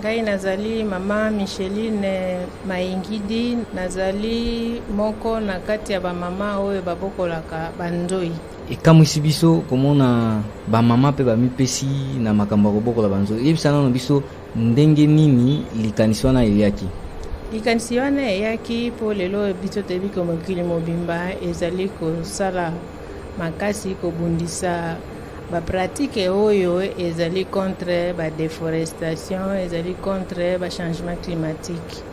Ngai nazali mama Micheline Maingidi, nazali moko na kati ya bamama oyo babokolaka banzoi. Ekamwisi biso komona bamama pe bamipesi na makambo ya kobokola banzoi. Yebisana na biso ndenge nini likanisi wana eyaki? Likanisi wana eyaki po lelo biso tebi ko mokili mobimba ezali kosala makasi kobundisa ba pratique oyo ezali contre ba déforestation, ezali contre ba changement climatique.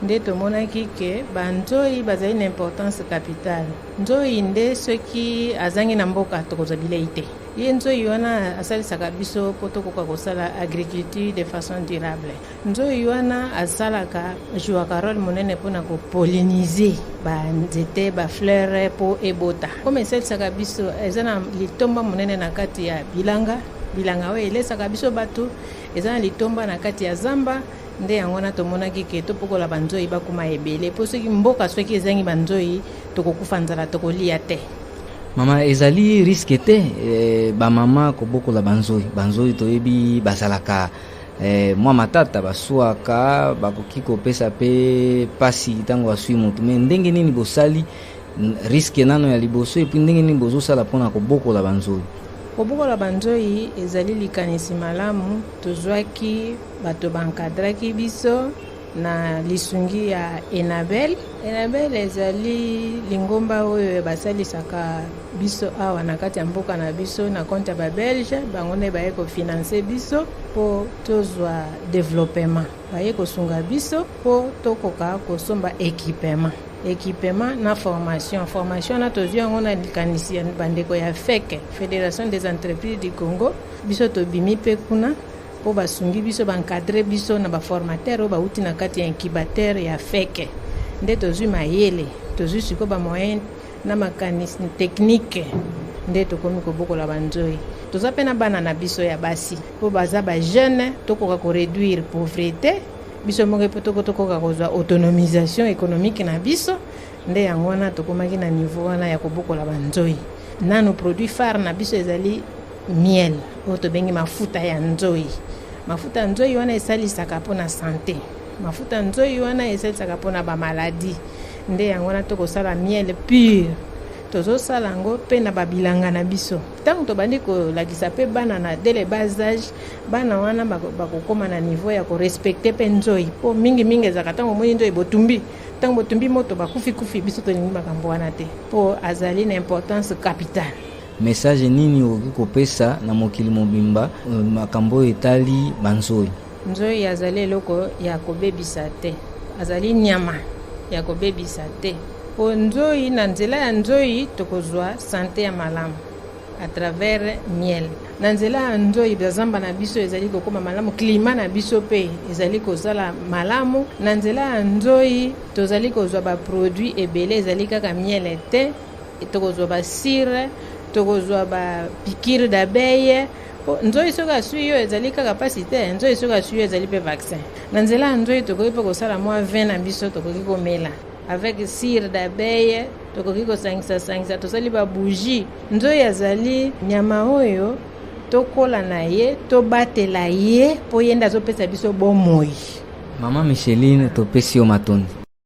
Nde tomonaki ke banzoi bazali une importance capitale. Nzoi nde soki azangi na mboka tokozwa bilei te. Ye nzoi wana asalisaka biso po tokoka kosala agriculture de façon durable. Nzoi wana asalaka jouaka rôle monene mpona kopolliniser banzete bafleur po ebota. Comme esalisaka biso eza na litomba monene na kati ya bilanga oyo elesaka biso bato, eza na litomba na kati ya zamba. Nde yango na tomonaki ke topokola banzoi bakuma ebele po soki mboka soki ezangi banzoi tokokufa nzala tokolia te. Mama, ezali risque te ba mama kobokola banzoi toyebi bazalaka mwa matata basuaka bakoki kopesa pe pasi tango basui motu, me ndenge nini bosali risque nano ya liboso epi ndenge nini bozosala mpona kobokola banzoi? Kobokola banzoi ezali likanisi malamu, tozwaki bato bankadraki biso na lisungi ya Enabel. Enabel ezali lingomba oyo basalisaka biso awa na kati ya mboka na biso na compte ya ba Belge, bango nde baye kofinanse biso po tozwa développement, baye kosunga biso po tokoka kosomba équipement na formation na tozwi yango na likanisi ya bandeko ya FEC, Fédération des entreprises du Congo. Biso tobimi pe kuna po basungi biso bankadre biso na baformateur oyo bauti na kati ya incubateur ya FEC. Nde tozwi mayele, tozwi siko bamoyen na makanisi technique, nde tokomi kobokola banzoi. Toza pe na bana na biso ya basi po baza ba jeune tokoka koréduire pauvreté biso moko po tokoka kozwa autonomisation économique na biso. Nde yango wana tokomaki na niveau wana ya kobokola banzoi. Nano produit phare na biso ezali miel oyo tobengi mafuta ya nzoi. Mafuta ya nzoi wana esalisaka mpona santé, mafuta ya nzoi wana esalisaka mpona bamaladi. Nde yango wana tokosala miel pure, tozosala yango mpe na babilanga na biso. Ntango tobandi kolakisa mpe bana na dès le bas âge, bana wana bakokoma na niveau ya korespecte mpe nzoi po mingi ezalaka ntango omoni nzoi botumbi, ntango botumbi moto bakufi biso tolingi makambo wana te po azali na importance capitale. Message nini okoki kopesa na mokili mobimba makambo etali banzoi? Nzoi azali eloko ya kobebisa te, azali nyama ya kobebisa te. Po nzoi na nzela ya nzoi tokozwa santé ya malamu à travers miel. Na nzela ya nzoi bazamba na biso ezali kokoma malamu, klima na biso pe ezali kozala malamu. Na nzela ya nzoi tozali kozwa ba produit ebele ezali kaka miel te, tokozwa ba cire, tokozwa ba piqûre d'abeille. Nzoi soka sui yo ezali kaka pasi te, nzoi soka sui yo ezali pe vaccin. Na nzela ya nzoi tokoki pe kosala mwa vin na biso tokoki komela avec cire d'abeille, tokoki kosangisa tosali ba bougie. Nzoi azali nyama oyo tokola na ye, tobatela ye po yenda azopesa biso bomoi. Mama Micheline, topesi yo matondi.